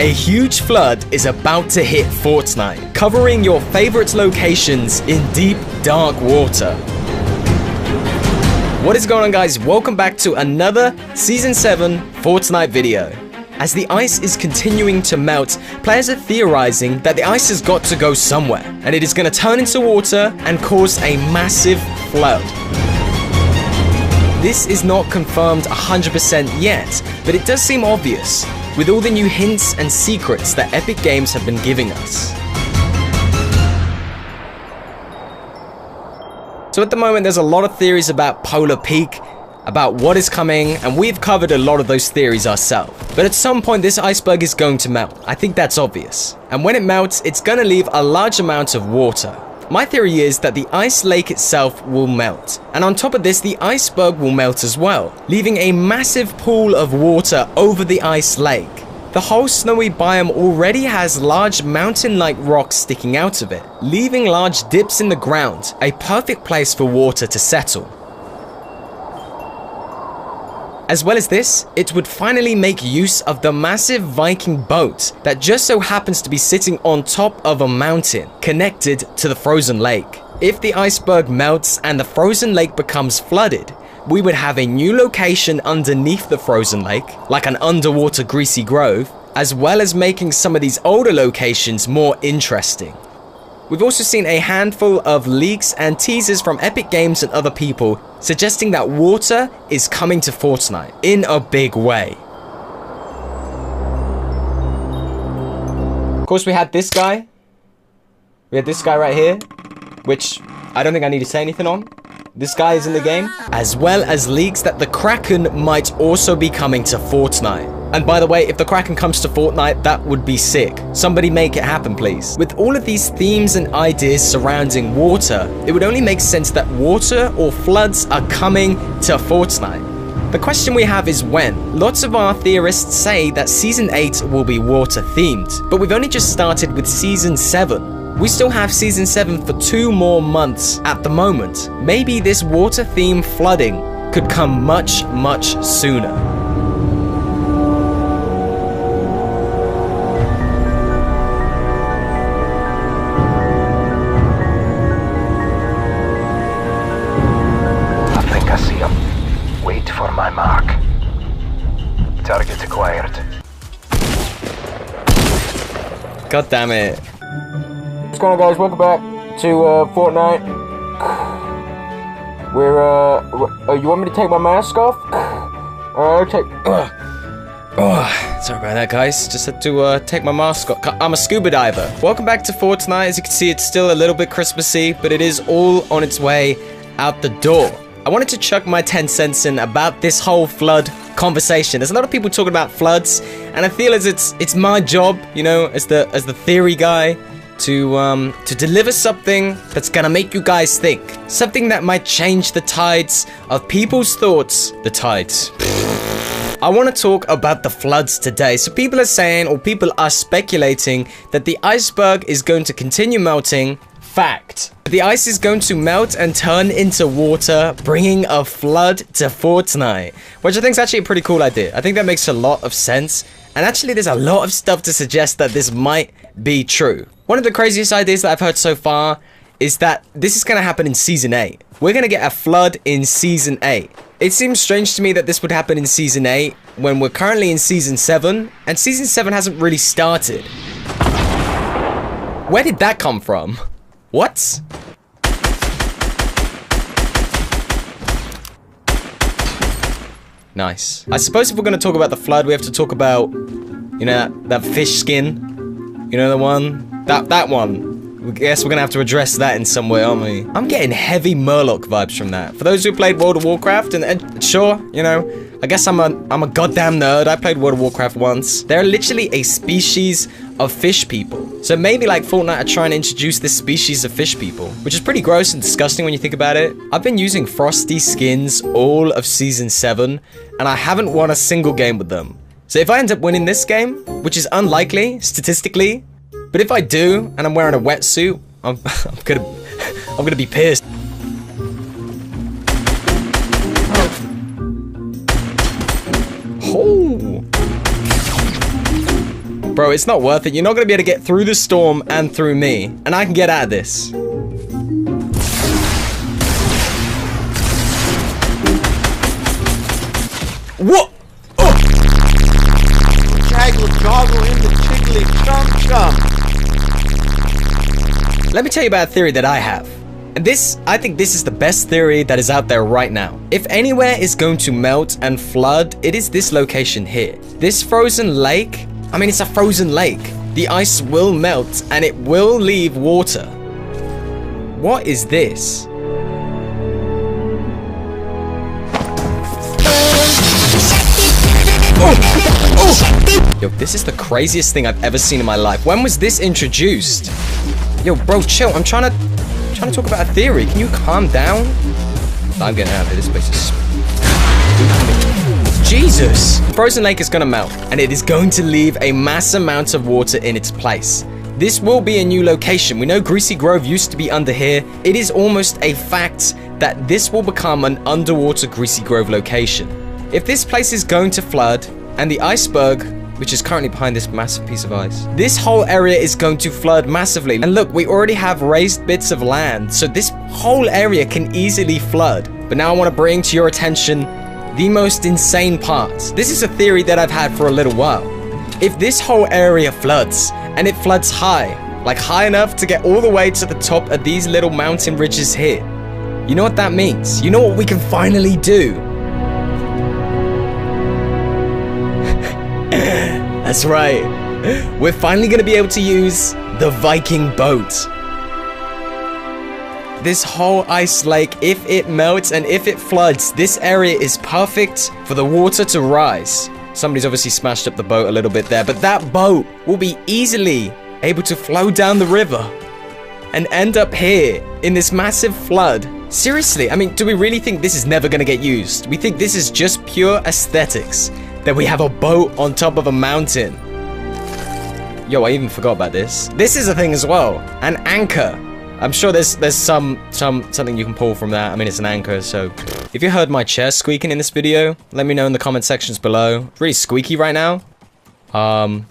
A huge flood is about to hit Fortnite, covering your favorite locations in deep, dark water. What is going on, guys? Welcome back to another Season 7 Fortnite video. As the ice is continuing to melt, players are theorizing that the ice has got to go somewhere, and it is going to turn into water and cause a massive flood. This is not confirmed 100% yet, but it does seem obvious, with all the new hints and secrets that Epic Games have been giving us. So at the moment, there's a lot of theories about Polar Peak, about what is coming, and we've covered a lot of those theories ourselves. But at some point, this iceberg is going to melt. I think that's obvious. And when it melts, it's going to leave a large amount of water. My theory is that the ice lake itself will melt. And on top of this, the iceberg will melt as well, leaving a massive pool of water over the ice lake. The whole snowy biome already has large mountain-like rocks sticking out of it, leaving large dips in the ground, a perfect place for water to settle. As well as this, it would finally make use of the massive Viking boat that just so happens to be sitting on top of a mountain, connected to the frozen lake. If the iceberg melts and the frozen lake becomes flooded, we would have a new location underneath the frozen lake, like an underwater greasy grove, as well as making some of these older locations more interesting. We've also seen a handful of leaks and teasers from Epic Games and other people suggesting that water is coming to Fortnite in a big way. Of course, we had this guy. We had this guy right here, which I don't think I need to say anything on. This guy is in the game, as well as leaks that the Kraken might also be coming to Fortnite. And by the way, if the Kraken comes to Fortnite, that would be sick. Somebody make it happen, please. With all of these themes and ideas surrounding water, it would only make sense that water or floods are coming to Fortnite. The question we have is when. Lots of our theorists say that Season 8 will be water themed, but we've only just started with Season 7. We still have Season 7 for 2 more months at the moment. Maybe this water theme flooding could come much, much sooner. I think I see him. Wait for my mark. Target acquired. God damn it. What's going on, guys? Welcome back to Fortnite. You want me to take my mask off? Sorry about that, guys. Just had to take my mask off. I'm a scuba diver. Welcome back to Fortnite. As you can see, it's still a little bit Christmassy, but it is all on its way out the door. I wanted to chuck my 10 cents in about this whole flood conversation. There's a lot of people talking about floods, and I feel as it's my job, you know, as the theory guy, to deliver something that's gonna make you guys think. Something that might change the tides of people's thoughts. The tides. I want to talk about the floods today. So people are saying, or people are speculating, that the iceberg is going to continue melting. Fact. The ice is going to melt and turn into water, bringing a flood to Fortnite. Which I think is actually a pretty cool idea. I think that makes a lot of sense. And actually, there's a lot of stuff to suggest that this might be true. One of the craziest ideas that I've heard so far is that this is going to happen in Season 8. We're going to get a flood in Season 8. It seems strange to me that this would happen in Season 8 when we're currently in Season 7, and Season 7 hasn't really started. Where did that come from? What? Nice. I suppose if we're going to talk about the flood, we have to talk about, you know, that fish skin. You know the one? That one. I guess we're going to have to address that in some way, aren't we? I'm getting heavy Murloc vibes from that. For those who played World of Warcraft, and sure, you know, I guess I'm a goddamn nerd. I played World of Warcraft once. They're literally a species of fish people. So maybe like Fortnite are trying to introduce this species of fish people, which is pretty gross and disgusting when you think about it. I've been using frosty skins all of Season 7, and I haven't won a single game with them. So if I end up winning this game, which is unlikely, statistically, but if I do, and I'm wearing a wetsuit, I'm gonna be pissed. Oh. Bro, it's not worth it. You're not going to be able to get through the storm and through me. And I can get out of this. What? Oh! Jaggle joggle in the chiggly chum chum. Let me tell you about a theory that I have. And I think this is the best theory that is out there right now. If anywhere is going to melt and flood, it is this location here. This frozen lake, I mean, it's a frozen lake. The ice will melt and it will leave water. What is this? Yo, this is the craziest thing I've ever seen in my life. When was this introduced? Yo, bro, chill. I'm trying to talk about a theory. Can you calm down? I'm getting out of here. This place is... Jesus! Frozen lake is gonna melt, and it is going to leave a mass amount of water in its place. This will be a new location. We know Greasy Grove used to be under here. It is almost a fact that this will become an underwater Greasy Grove location. If this place is going to flood, and the iceberg, which is currently behind this massive piece of ice, this whole area is going to flood massively. And look, we already have raised bits of land, so this whole area can easily flood. But now I want to bring to your attention the most insane part. This is a theory that I've had for a little while. If this whole area floods, and it floods high, like high enough to get all the way to the top of these little mountain ridges here, you know what that means? You know what we can finally do? That's right. We're finally going to be able to use the Viking boat. This whole ice lake, if it melts and if it floods, this area is perfect for the water to rise. Somebody's obviously smashed up the boat a little bit there, but that boat will be easily able to flow down the river and end up here in this massive flood. Seriously, I mean, do we really think this is never going to get used? We think this is just pure aesthetics, that we have a boat on top of a mountain. Yo, I even forgot about this. This is a thing as well, an anchor. I'm sure there's something you can pull from that. I mean, it's an anchor, so... If you heard my chair squeaking in this video, let me know in the comment sections below. It's really squeaky right now. I'm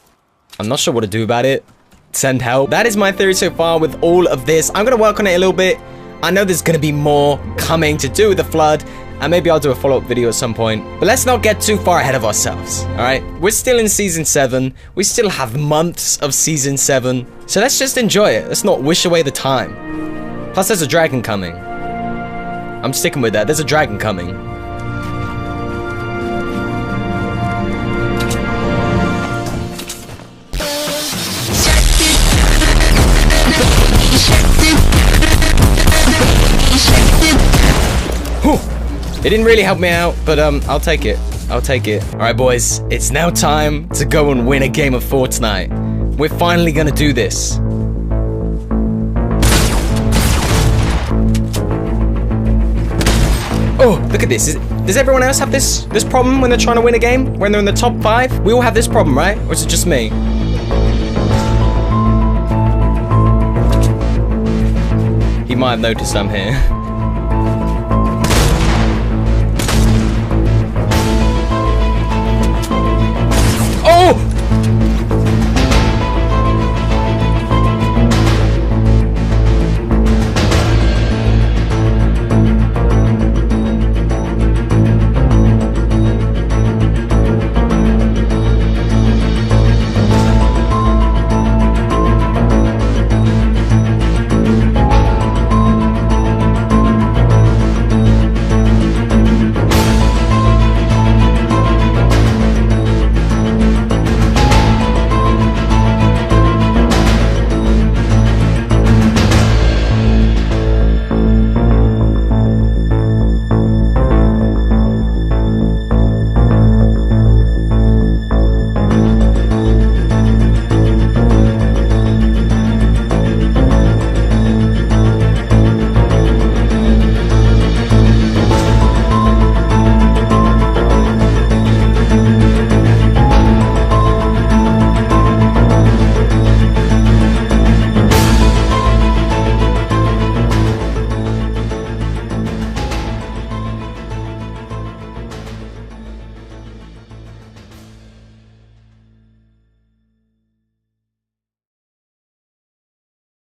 not sure what to do about it. Send help. That is my theory so far with all of this. I'm gonna work on it a little bit. I know there's gonna be more coming to do with the flood, and maybe I'll do a follow-up video at some point. But let's not get too far ahead of ourselves, alright? We're still in Season 7. We still have months of Season 7. So let's just enjoy it. Let's not wish away the time. Plus, there's a dragon coming. I'm sticking with that. There's a dragon coming. It didn't really help me out, but I'll take it. I'll take it. Alright, boys. It's now time to go and win a game of Fortnite. We're finally gonna do this. Oh, look at this. Does everyone else have this problem when they're trying to win a game? When they're in the top 5? We all have this problem, right? Or is it just me? He might have noticed I'm here.